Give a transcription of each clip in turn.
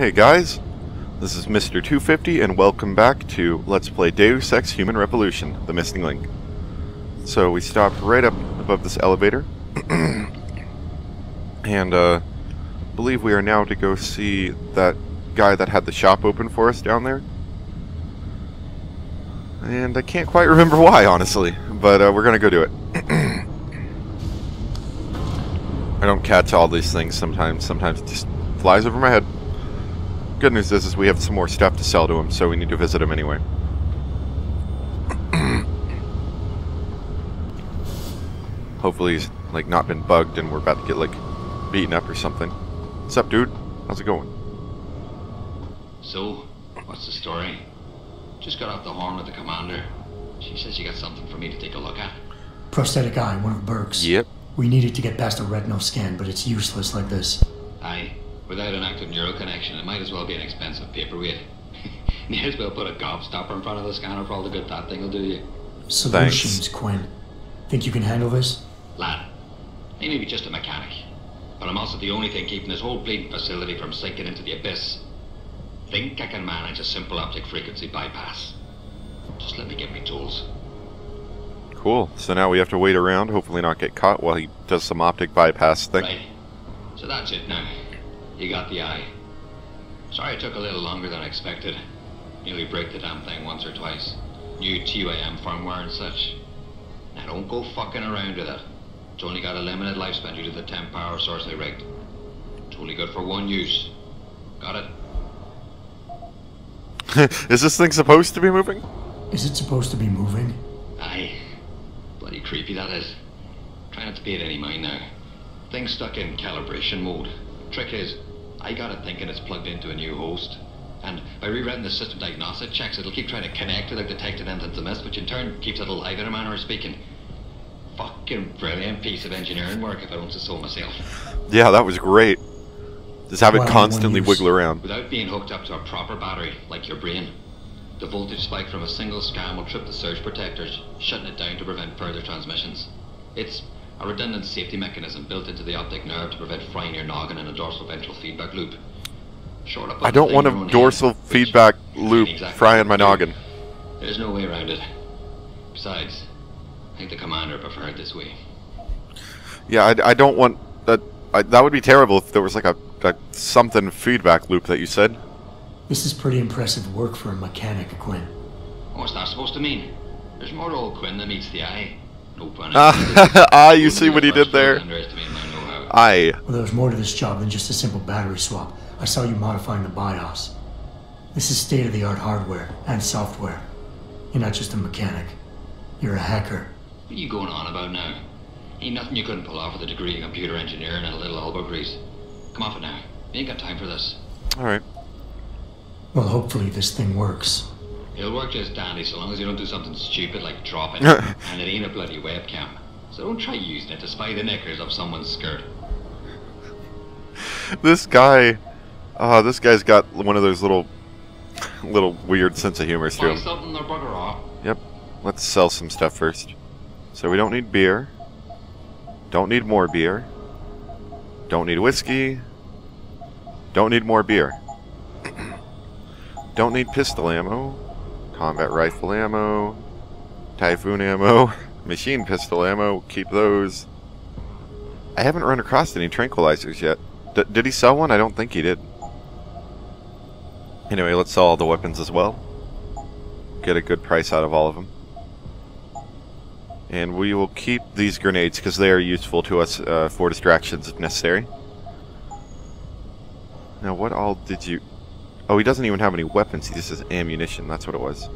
Hey guys, this is Mr. 250 and welcome back to Let's Play Deus Ex Human Revolution, The Missing Link. So we stopped right up above this elevator, and believe we are now to go see that guy that had the shop open for us down there. And I can't quite remember why, honestly, but we're gonna go do it. I don't catch all these things sometimes it just flies over my head. Good news is we have some more stuff to sell to him, so we need to visit him anyway. Hopefully he's like not been bugged and we're about to get like beaten up or something. What's up, dude? How's it going? So, what's the story? Just got off the horn with the commander. She says she got something for me to take a look at. Prosthetic eye, one of Burke's. Yep. We needed to get past a retinal scan, but it's useless like this. Aye. Without an active neural connection, it might as well be an expensive paperweight. May as well put a gobstopper in front of the scanner for all the good that thing will do you. Solutions, Thanks. Quinn. Think you can handle this? Lad, I may be just a mechanic, but I'm also the only thing keeping this whole bleeding facility from sinking into the abyss. Think I can manage a simple optic frequency bypass. Just let me get me tools. Cool. So now we have to wait around, hopefully not get caught while he does some optic bypass thing. Right. So that's it now. You got the eye. Sorry it took a little longer than I expected. Nearly break the damn thing once or twice. New TML firmware and such. Now don't go fucking around with it. It's only got a limited lifespan due to the temp power source I rigged. It's only good for one use. Got it? Is this thing supposed to be moving? Is it supposed to be moving? Aye. Bloody creepy that is. Try not to pay it any mind now. Thing's stuck in calibration mode. Trick is, I got it thinking it's plugged into a new host. And by rewriting the system diagnostic checks, it'll keep trying to connect without detecting anything's amiss, which in turn keeps it alive in a manner of speaking. Fucking brilliant piece of engineering work if I don't say so myself. Yeah, that was great. Just have it Well, constantly one use. wiggle around. Without being hooked up to a proper battery, like your brain. The voltage spike from a single scan will trip the surge protectors, shutting it down to prevent further transmissions. It's a redundant safety mechanism built into the optic nerve to prevent frying your noggin in a dorsal ventral feedback loop. Short up I don't want a dorsal feedback loop frying my noggin. There's no way around it. Besides, I think the commander preferred this way. Yeah, I don't want that. That would be terrible if there was like a something feedback loop that you said. This is pretty impressive work for a mechanic, Quinn. What's that supposed to mean? There's more to old Quinn than meets the eye. No pun Ah, you see what he did there? Aye. Well, there's more to this job than just a simple battery swap. I saw you modifying the BIOS. This is state-of-the-art hardware and software. You're not just a mechanic. You're a hacker. What are you going on about now? Ain't nothing you couldn't pull off with a degree in computer engineering and a little elbow grease. Come off it now. You ain't got time for this. Alright. Well, hopefully this thing works. It'll work just dandy so long as you don't do something stupid like drop it. And it ain't a bloody webcam. So don't try using it to spy the knickers of someone's skirt. This guy's got one of those little weird sense of humor to Buy him. something or bugger off. Yep. Let's sell some stuff first. So we don't need beer. Don't need more beer. Don't need whiskey. Don't need more beer. Don't need pistol ammo. Combat rifle ammo. Typhoon ammo. Machine pistol ammo. Keep those. I haven't run across any tranquilizers yet. Did he sell one? I don't think he did. Anyway, let's sell all the weapons as well. Get a good price out of all of them. And we will keep these grenades because they are useful to us for distractions if necessary. Now, what all did you... Oh, he doesn't even have any weapons. He just has ammunition. That's what it was.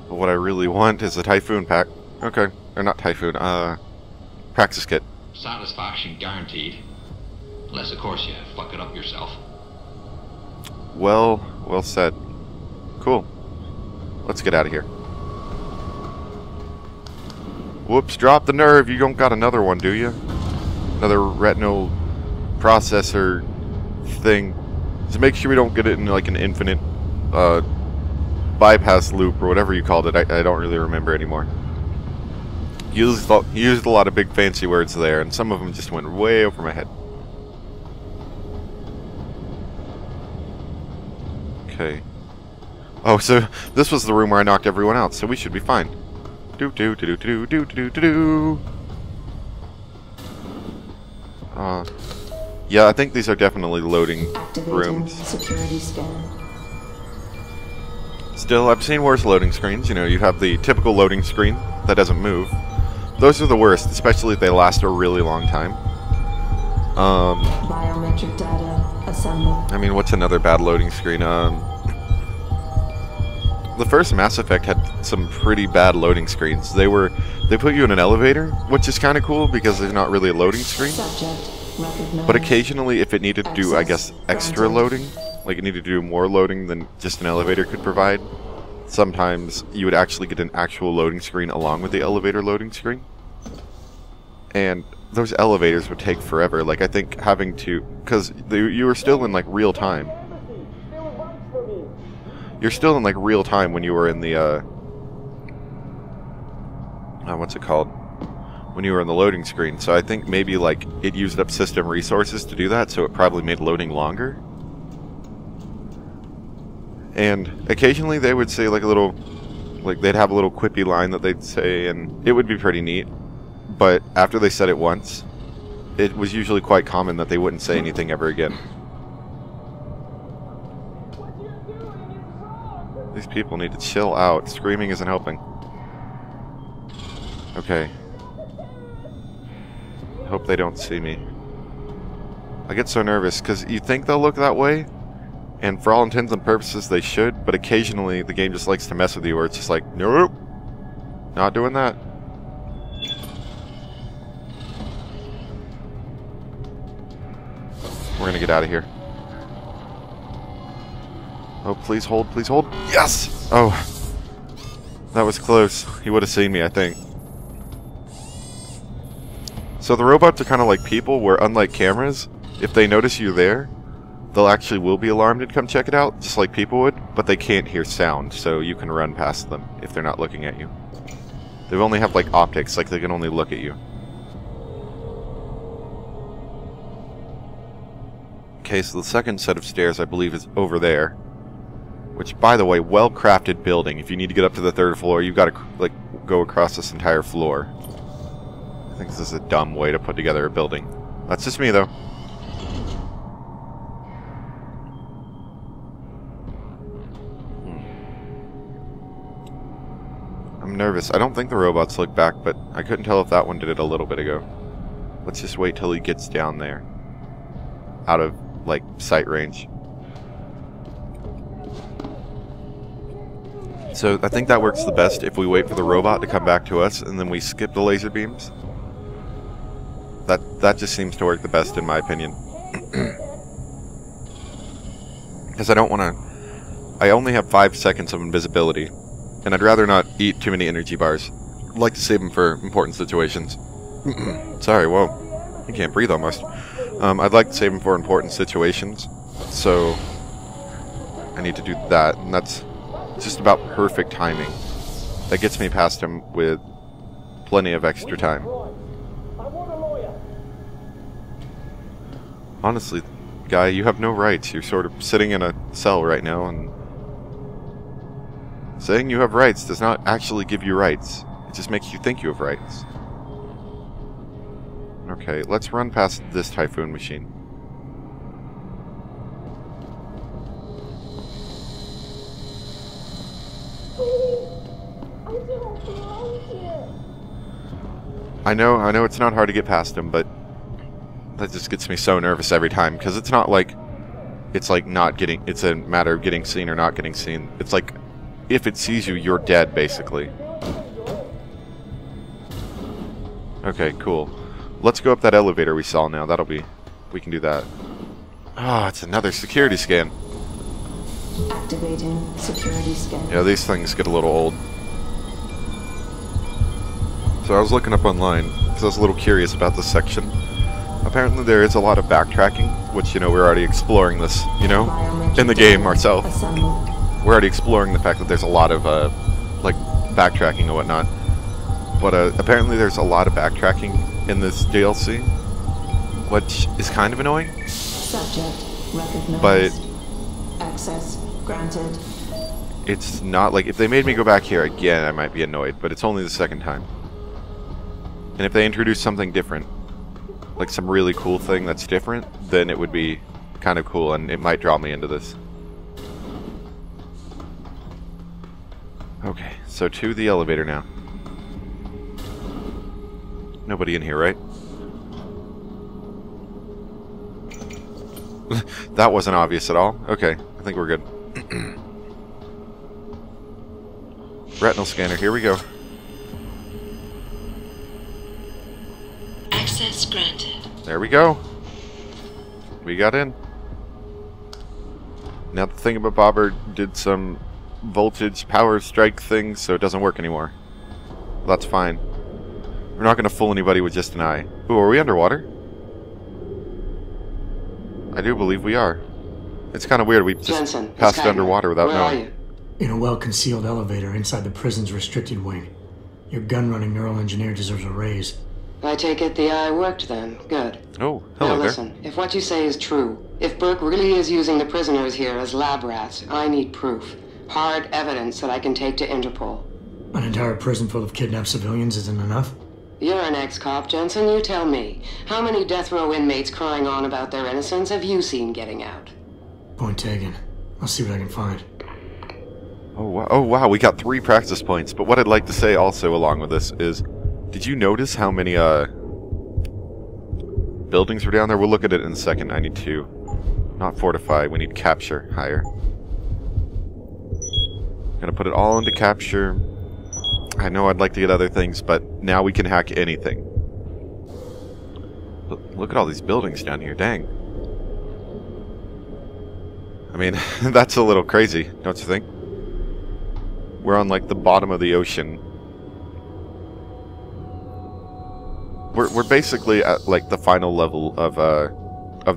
But what I really want is a Typhoon pack. Okay. Or not Typhoon. Praxis kit. Satisfaction guaranteed. Unless, of course, you fuck it up yourself. Well said. Cool. Let's get out of here. Whoops, drop the nerve. You don't got another one, do you? Another retinal processor thing. Just make sure we don't get it in like an infinite bypass loop or whatever you called it. I don't really remember anymore. Used a lot of big fancy words there, and some of them just went way over my head. Okay. Oh, so this was the room where I knocked everyone out, so we should be fine. Do do do do do do do do. Yeah, I think these are definitely loading rooms. Security scan. Still, I've seen worse loading screens. You know, you have the typical loading screen that doesn't move. Those are the worst, especially if they last a really long time. Biometric data assembled. I mean, what's another bad loading screen? The first Mass Effect had some pretty bad loading screens. They put you in an elevator, which is kind of cool because there's not really a loading screen. But occasionally, if it needed to do, I guess, extra loading, like it needed to do more loading than just an elevator could provide, sometimes you would actually get an actual loading screen along with the elevator loading screen. And those elevators would take forever. Like, I think having to... Because you were still in, like, real time. You're still in, like, real time when you were in the, what's it called? When you were in the loading screen. So I think maybe, like, it used up system resources to do that, so it probably made loading longer. And occasionally they would say, like, a little... Like, they'd have a little quippy line that they'd say, and it would be pretty neat. But after they said it once, it was usually quite common that they wouldn't say anything ever again. These people need to chill out. Screaming isn't helping. Okay. Hope they don't see me. I get so nervous, because you think they'll look that way, and for all intents and purposes they should, but occasionally the game just likes to mess with you, where it's just like, nope, not doing that. We're gonna get out of here. Oh, please hold, please hold. Yes! Oh. That was close. He would have seen me, I think. So the robots are kind of like people, where unlike cameras, if they notice you there, they'll actually will be alarmed and come check it out, just like people would, but they can't hear sound, so you can run past them if they're not looking at you. They only have, like, optics, like they can only look at you. Okay, so the second set of stairs, I believe, is over there. Which, by the way, well-crafted building. If you need to get up to the third floor, you've got to, like, go across this entire floor. I think this is a dumb way to put together a building. That's just me, though. I'm nervous. I don't think the robots look back, but I couldn't tell if that one did it a little bit ago. Let's just wait till he gets down there. Out of, like, sight range. So I think that works the best if we wait for the robot to come back to us and then we skip the laser beams. That just seems to work the best in my opinion. Because I don't want to... I only have 5 seconds of invisibility. And I'd rather not eat too many energy bars. I'd like to save them for important situations. Sorry, whoa. I can't breathe almost. I'd like to save them for important situations. So I need to do that. And that's just about perfect timing. That gets me past him with plenty of extra time. Honestly, guy, you have no rights. You're sort of sitting in a cell right now, and saying you have rights does not actually give you rights. It just makes you think you have rights. Okay, let's run past this Typhoon machine. I know it's not hard to get past him, but that just gets me so nervous every time, because it's not like it's like not getting, it's a matter of getting seen or not getting seen. It's like if it sees you, you're dead, basically. Okay, cool. Let's go up that elevator we saw now. That'll be... we can do that. Ah, it's another security scan. Activating security scan. Yeah, these things get a little old. So I was looking up online, because I was a little curious about this section. Apparently there is a lot of backtracking, which, you know, we're already exploring this, you know, in the game ourselves. We're already exploring the fact that there's a lot of, like, backtracking and whatnot. But apparently there's a lot of backtracking in this DLC, which is kind of annoying. Subject recognized. But Access granted. it's not like, if they made me go back here again, I might be annoyed, but it's only the second time. And if they introduce something different, like some really cool thing that's different, then it would be kind of cool, and it might draw me into this. Okay, so to the elevator now. Nobody in here, right? That wasn't obvious at all. Okay, I think we're good. Retinal scanner, here we go. Access granted. There we go. We got in. Now the thingamabobber did some voltage power strike thing, so it doesn't work anymore. That's fine. We're not going to fool anybody with just an eye. Ooh, are we underwater? I do believe we are. It's kind of weird. We just Jensen, passed underwater without Where knowing. Are you? In a well-concealed elevator inside the prison's restricted wing. Your gun-running neural engineer deserves a raise. I take it the eye worked then. Good. Oh, Now hello there. listen, if what you say is true, if Burke really is using the prisoners here as lab rats, I need proof. Hard evidence that I can take to Interpol. An entire prison full of kidnapped civilians isn't enough? You're an ex-cop, Jensen, you tell me. How many death row inmates crying on about their innocence have you seen getting out? Point taken. I'll see what I can find. Oh wow, we got 3 practice points. But what I'd like to say also along with this is, did you notice how many buildings were down there? We'll look at it in a second. I need to not fortify, we need capture higher. Gonna put it all into capture. I know I'd like to get other things, but now we can hack anything. Look at all these buildings down here, dang. I mean, that's a little crazy, don't you think? We're on like the bottom of the ocean. We're basically at like the final level of the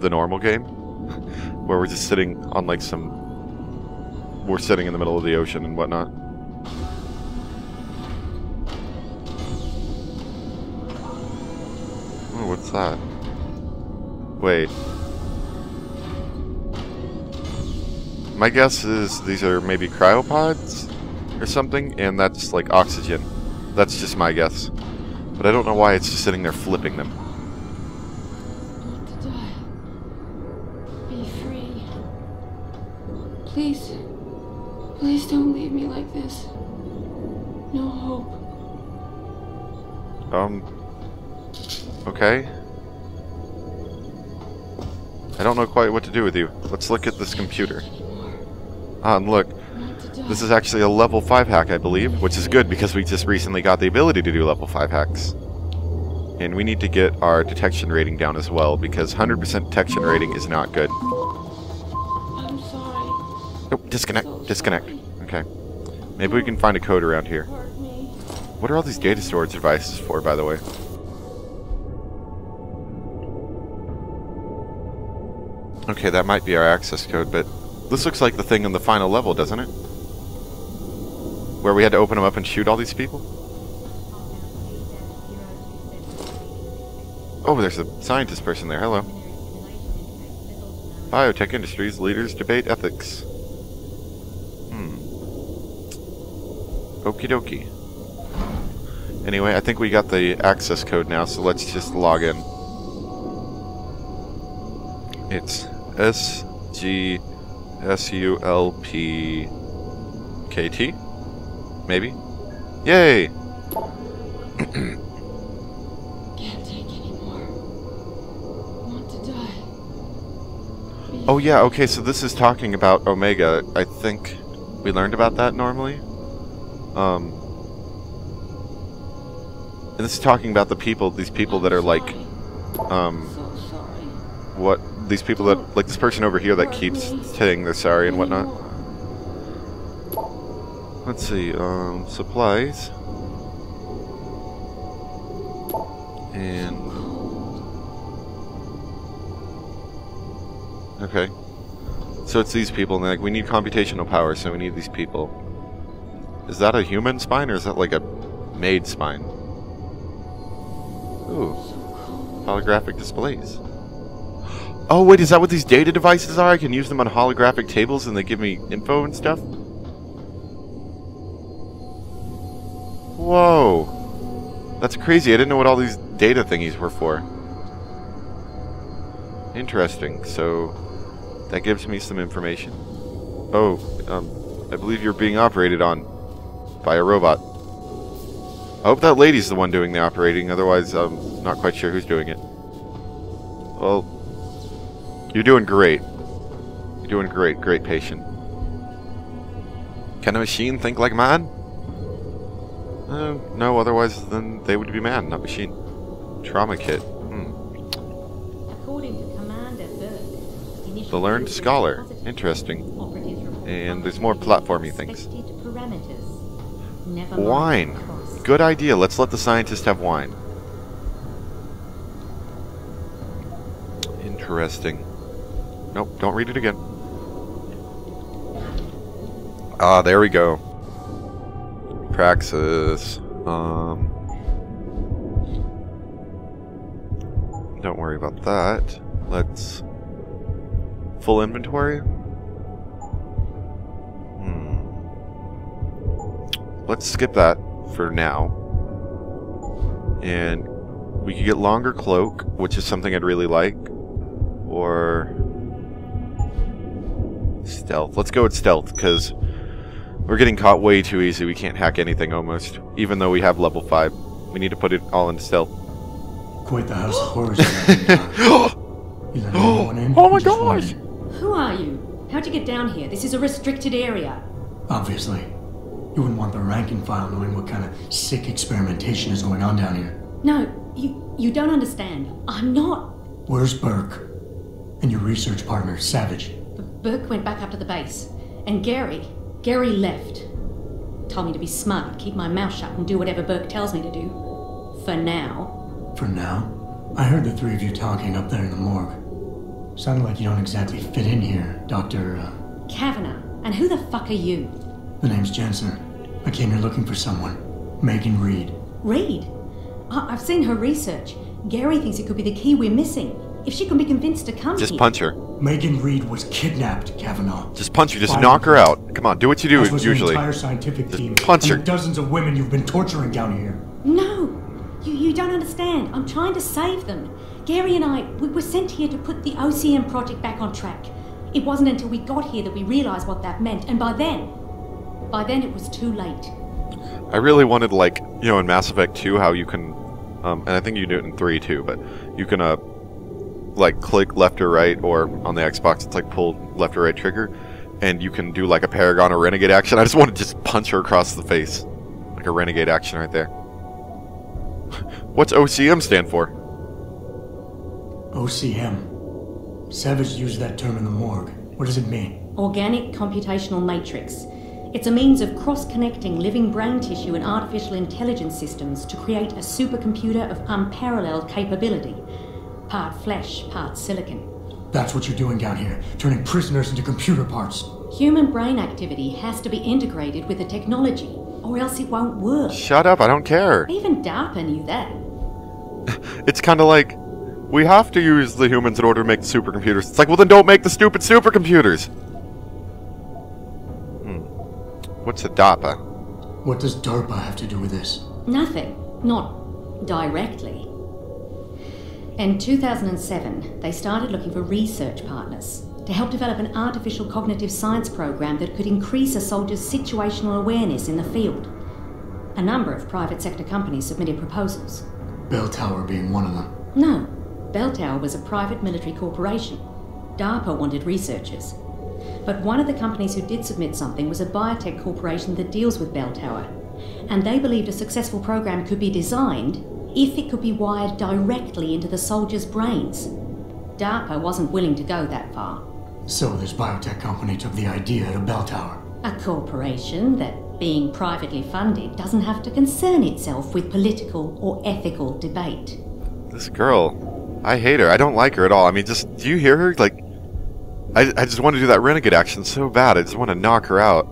normal game, where we're just sitting on like we're sitting in the middle of the ocean and whatnot. Oh, what's that? Wait. My guess is these are maybe cryopods or something, and that's like oxygen. That's just my guess. But I don't know why it's just sitting there flipping them. To die. Be free. Please. Please don't leave me like this. No hope. Okay. I don't know quite what to do with you. Let's look at this computer. Ah, and look. This is actually a level 5 hack, I believe, which is good because we just recently got the ability to do level 5 hacks. And we need to get our detection rating down as well, because 100% detection rating is not good. I'm sorry. Oh, disconnect. So Disconnect. sorry. Okay. Maybe we can find a code around here. Hurt me. What are all these data storage devices for, by the way? Okay, that might be our access code, but this looks like the thing on the final level, doesn't it? Where we had to open them up and shoot all these people? Oh, there's a scientist person there. Hello. Biotech industries leaders debate ethics. Okie dokie. Anyway, I think we got the access code now, so let's just log in. It's SGSULPKT? Maybe? Yay! Can't take anymore. Want to die. Oh yeah, okay, so this is talking about Omega. I think we learned about that normally. And this is talking about the people, these people that are like, So sorry. what, these people that, like this person over here that keeps saying they're sorry and whatnot. Let's see, supplies. And... okay. So it's these people, and like, we need computational power, so we need these people. Is that a human spine, or is that like a made spine? Ooh. Holographic displays. Oh, wait, is that what these data devices are? I can use them on holographic tables and they give me info and stuff? Whoa. That's crazy. I didn't know what all these data thingies were for. Interesting. So, that gives me some information. Oh, I believe you're being operated on by a robot. I hope that lady's the one doing the operating, otherwise I'm not quite sure who's doing it. Well, you're doing great. You're doing great, great patient. Can a machine think like man? No, otherwise then they would be man, not machine. Trauma kit. According to Commander Burke, The Learned Scholar. Interesting. And there's more platformy things. Wine. Good idea. Let's let the scientist have wine. Interesting. Nope, don't read it again. Ah, there we go. Praxis. Don't worry about that. Let's... Full inventory? Let's skip that for now. And we could get longer cloak, which is something I'd really like. Or... stealth. Let's go with stealth, because we're getting caught way too easy. We can't hack anything almost. Even though we have level 5. We need to put it all into stealth. Quite the house of horrors. Oh my gosh! Who are you? How'd you get down here? This is a restricted area. Obviously. You wouldn't want the rank and file knowing what kind of sick experimentation is going on down here. No, you don't understand. I'm not. Where's Burke? And your research partner, Savage? Burke went back up to the base. And Gary left. Told me to be smart, keep my mouth shut, and do whatever Burke tells me to do. For now. For now? I heard the three of you talking up there in the morgue. Sounded like you don't exactly fit in here, Dr. Kavanagh. And who the fuck are you? The name's Jensen. I came here looking for someone. Megan Reed. Reed? I've seen her research. Gary thinks it could be the key we're missing. If she can be convinced to come Just here. punch her. Megan Reed was kidnapped, Kavanagh. Just punch her. Just knock her out. Come on, do what you do usually. The entire scientific team. Punch her. And the dozens of women you've been torturing down here. No! You don't understand. I'm trying to save them. Gary and we were sent here to put the OCM project back on track. It wasn't until we got here that we realized what that meant, and by then it was too late. I really wanted, like, you know, in Mass Effect 2, how you can, and I think you do it in 3 too, but you can, like, click left or right, or on the Xbox, it's like pull left or right trigger, and you can do, like, a Paragon or Renegade action. I just want to just punch her across the face. Like a Renegade action right there. What's OCM stand for? OCM. Savage used that term in the morgue. What does it mean? Organic Computational Matrix. It's a means of cross-connecting living brain tissue and artificial intelligence systems to create a supercomputer of unparalleled capability. Part flesh, part silicon. That's what you're doing down here, turning prisoners into computer parts. Human brain activity has to be integrated with the technology, or else it won't work. Shut up, I don't care. Even DARPA knew that. It's kind of like, we have to use the humans in order to make the supercomputers. It's like, well then don't make the stupid supercomputers. What's a DARPA? What does DARPA have to do with this? Nothing. Not directly. In 2007, they started looking for research partners to help develop an artificial cognitive science program that could increase a soldier's situational awareness in the field. A number of private sector companies submitted proposals. Bell Tower being one of them. No. Bell Tower was a private military corporation. DARPA wanted researchers. But one of the companies who did submit something was a biotech corporation that deals with Bell Tower. And they believed a successful program could be designed if it could be wired directly into the soldiers' brains. DARPA wasn't willing to go that far. So this biotech company took the idea to Bell Tower. A corporation that, being privately funded, doesn't have to concern itself with political or ethical debate. This girl, I hate her. I don't like her at all. I mean, just, do you hear her? Like, I just want to do that renegade action so bad. I just want to knock her out.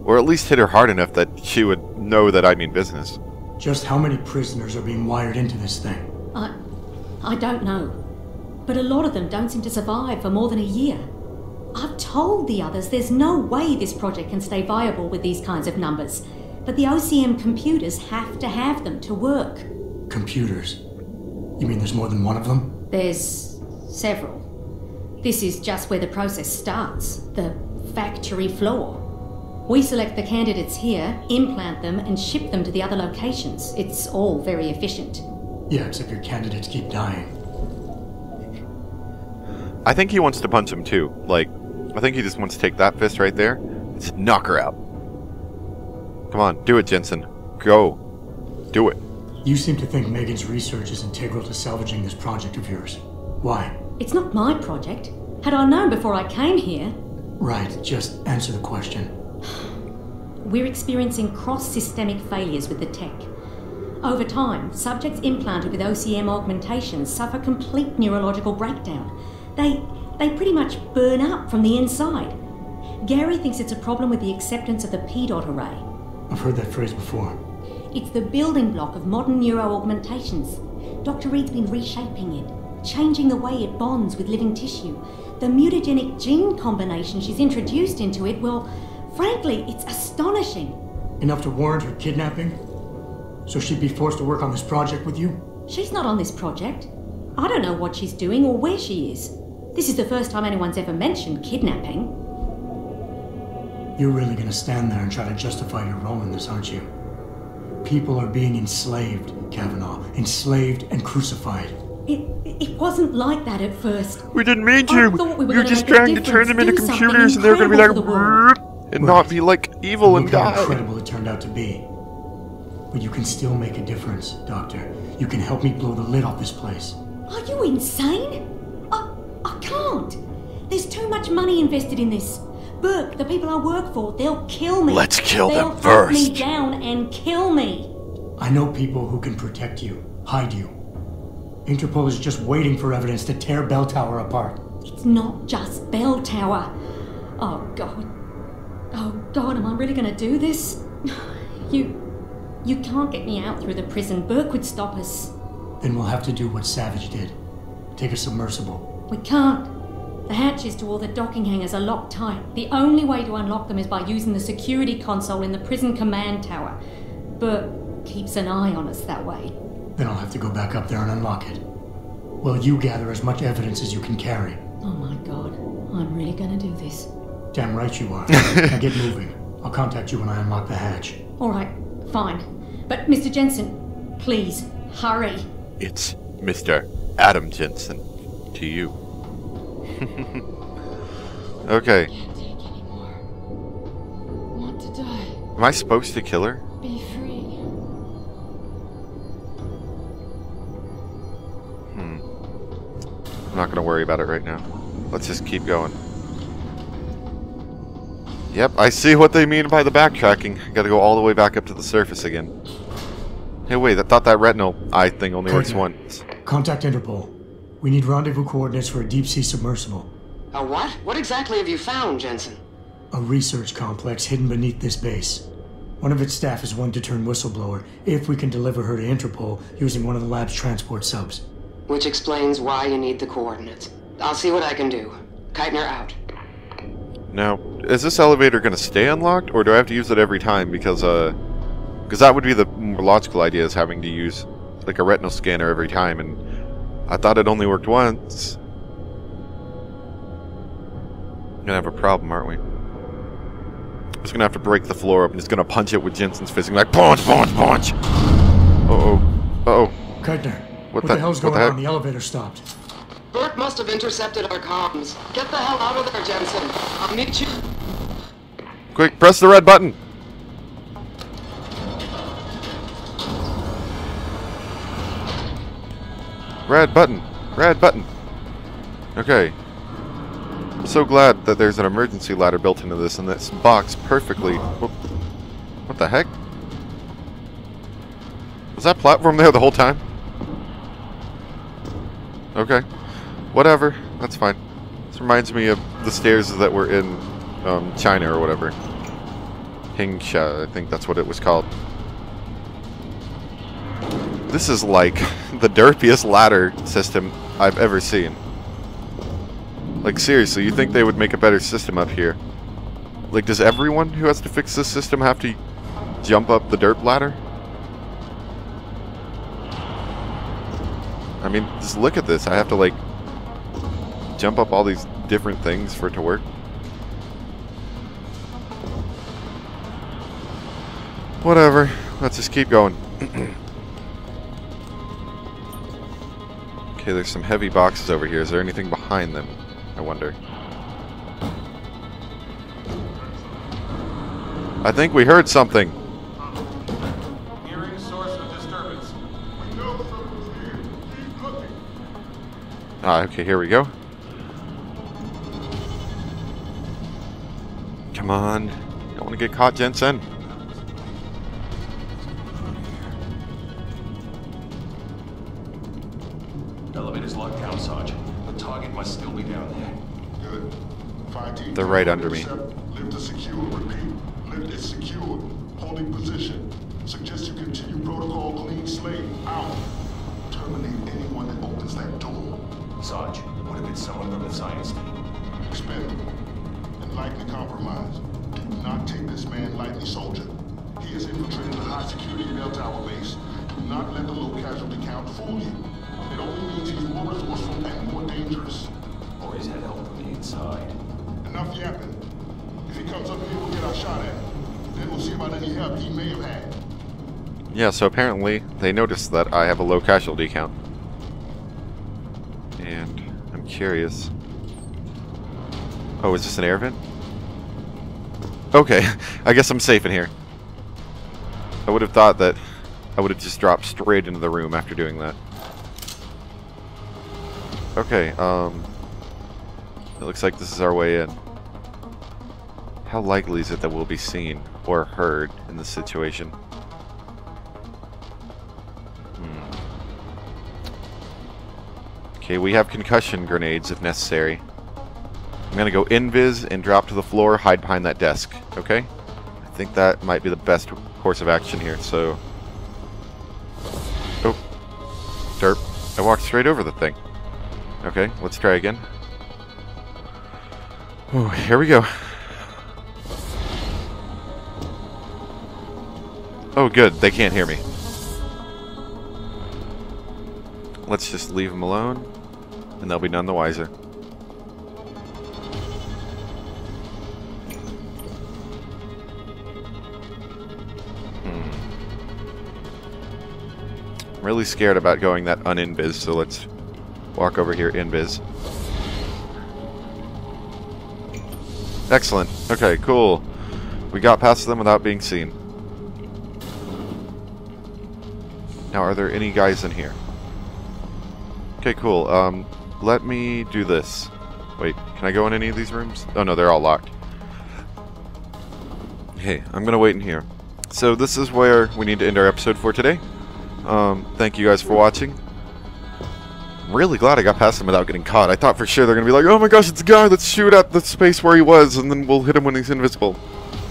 Or at least hit her hard enough that she would know that I mean business. Just how many prisoners are being wired into this thing? I don't know. But a lot of them don't seem to survive for more than a year. I've told the others there's no way this project can stay viable with these kinds of numbers. But the OCM computers have to have them to work. Computers? You mean there's more than one of them? There's several. This is just where the process starts, the factory floor. We select the candidates here, implant them, and ship them to the other locations. It's all very efficient. Yeah, except your candidates keep dying. I think he wants to punch him too. Like, I think he just wants to take that fist right there and just knock her out. Come on, do it, Jensen. Go. Do it. You seem to think Megan's research is integral to salvaging this project of yours. Why? It's not my project. Had I known before I came here... Right, just answer the question. We're experiencing cross-systemic failures with the tech. Over time, subjects implanted with OCM augmentations suffer complete neurological breakdown. They pretty much burn up from the inside. Gary thinks it's a problem with the acceptance of the P-dot array. I've heard that phrase before. It's the building block of modern neuro-augmentations. Dr. Reed's been reshaping it, changing the way it bonds with living tissue. The mutagenic gene combination she's introduced into it, well, frankly, it's astonishing. Enough to warrant her kidnapping? So she'd be forced to work on this project with you? She's not on this project. I don't know what she's doing or where she is. This is the first time anyone's ever mentioned kidnapping. You're really gonna stand there and try to justify your role in this, aren't you? People are being enslaved, Kavanaugh. Enslaved and crucified. It wasn't like that at first. We didn't mean I to. thought we were You're gonna just make a trying to turn them into difference, do computers, and they're going to be like, something incredible for the world. and not be like evil and Look how die. incredible it turned out to be. But you can still make a difference, Doctor. You can help me blow the lid off this place. Are you insane? I can't. There's too much money invested in this. Burke, the people I work for, they'll kill me. Let's kill them They'll first. hunt me down and kill me. I know people who can protect you, hide you. Interpol is just waiting for evidence to tear Bell Tower apart. It's not just Bell Tower. Oh, God. Oh, God, am I really going to do this? You can't get me out through the prison. Burke would stop us. Then we'll have to do what Savage did. Take a submersible. We can't. The hatches to all the docking hangars are locked tight. The only way to unlock them is by using the security console in the prison command tower. Burke keeps an eye on us that way. Then I'll have to go back up there and unlock it. Well, you gather as much evidence as you can carry. Oh my God, I'm really gonna do this. Damn right you are. Now get moving. I'll contact you when I unlock the hatch. All right, fine. But Mr. Jensen, please, hurry. It's Mr. Adam Jensen to you. Okay. Can't take anymore. Want to die. Am I supposed to kill her? Be free. I'm not going to worry about it right now. Let's just keep going. Yep, I see what they mean by the backtracking. Gotta go all the way back up to the surface again. Hey, wait, I thought that retinal eye thing only works once. Contact Interpol. We need rendezvous coordinates for a deep-sea submersible. A what? What exactly have you found, Jensen? A research complex hidden beneath this base. One of its staff is wanting to turn whistleblower if we can deliver her to Interpol using one of the lab's transport subs. Which explains why you need the coordinates. I'll see what I can do. Keitner out. Now, is this elevator going to stay unlocked, or do I have to use it every time? Because that would be the more logical idea, is having to use like a retinal scanner every time, and I thought it only worked once. We're gonna have a problem, aren't we? Just gonna have to break the floor up and just gonna punch it with Jensen's fist and be like, punch, punch, punch! Uh-oh. Uh-oh. Keitner, What the hell's going the heck? on? The elevator stopped. Burke must have intercepted our comms. Get the hell out of there, Jensen. I'll meet you. Quick, press the red button! Red button! Red button! Okay. I'm so glad that there's an emergency ladder built into this, and this box perfectly... What the heck? Was that platform there the whole time? Okay. Whatever. That's fine. This reminds me of the stairs that were in China or whatever. Hingsha, I think that's what it was called. This is like the derpiest ladder system I've ever seen. Like, seriously, you think they would make a better system up here? Like, does everyone who has to fix this system have to jump up the derp ladder? I mean, just look at this. I have to, like, jump up all these different things for it to work. Whatever. Let's just keep going. Okay, there's some heavy boxes over here. Is there anything behind them? I wonder. I think we heard something. Hearing source of disturbance. We know something's here. Keep looking. Ah, okay, here we go. Come on. Don't want to get caught, Jensen. Elevator's locked down, Sarge. The target must still be down there. Good. 5T. They're right under me. Lift is secure. Repeat. Lift is secure. Holding position. Suggest you continue protocol clean slate. Out. Terminate anyone that opens that door. Sarge, would have been someone from the science team. Expendable. And likely compromised. Do not take this man lightly, soldier. He has infiltrated the high security Bell Tower base. Do not let the low casualty count fool you. It only means he's more resourceful and more dangerous. Or he's had help from the inside. Enough yapping. If he comes up here, we'll get our shot at him. Then we'll see about any help he may have had. Yeah, so apparently they noticed that I have a low casualty count. And I'm curious. Oh, is this an air vent? Okay, I guess I'm safe in here. I would have thought that I would have just dropped straight into the room after doing that. Okay, it looks like this is our way in. How likely is it that we'll be seen or heard in this situation? Okay, we have concussion grenades if necessary. I'm gonna go invis and drop to the floor, hide behind that desk, okay? I think that might be the best course of action here, so... Oh. Derp. I walked straight over the thing. Okay, let's try again. Oh, here we go. Oh, good. They can't hear me. Let's just leave them alone, and they'll be none the wiser. I'm really scared about going that uninvis, so let's walk over here invis. Excellent. Okay, cool. We got past them without being seen. Now, are there any guys in here? Okay, cool. Let me do this. Wait, can I go in any of these rooms? Oh no, they're all locked. Okay, I'm gonna wait in here. So this is where we need to end our episode for today. Thank you guys for watching. I'm really glad I got past them without getting caught. I thought for sure they're gonna be like, oh my gosh, it's a guy, let's shoot at the space where he was, and then we'll hit him when he's invisible.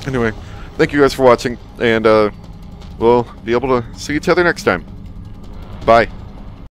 Anyway, thank you guys for watching, and we'll be able to see each other next time. Bye.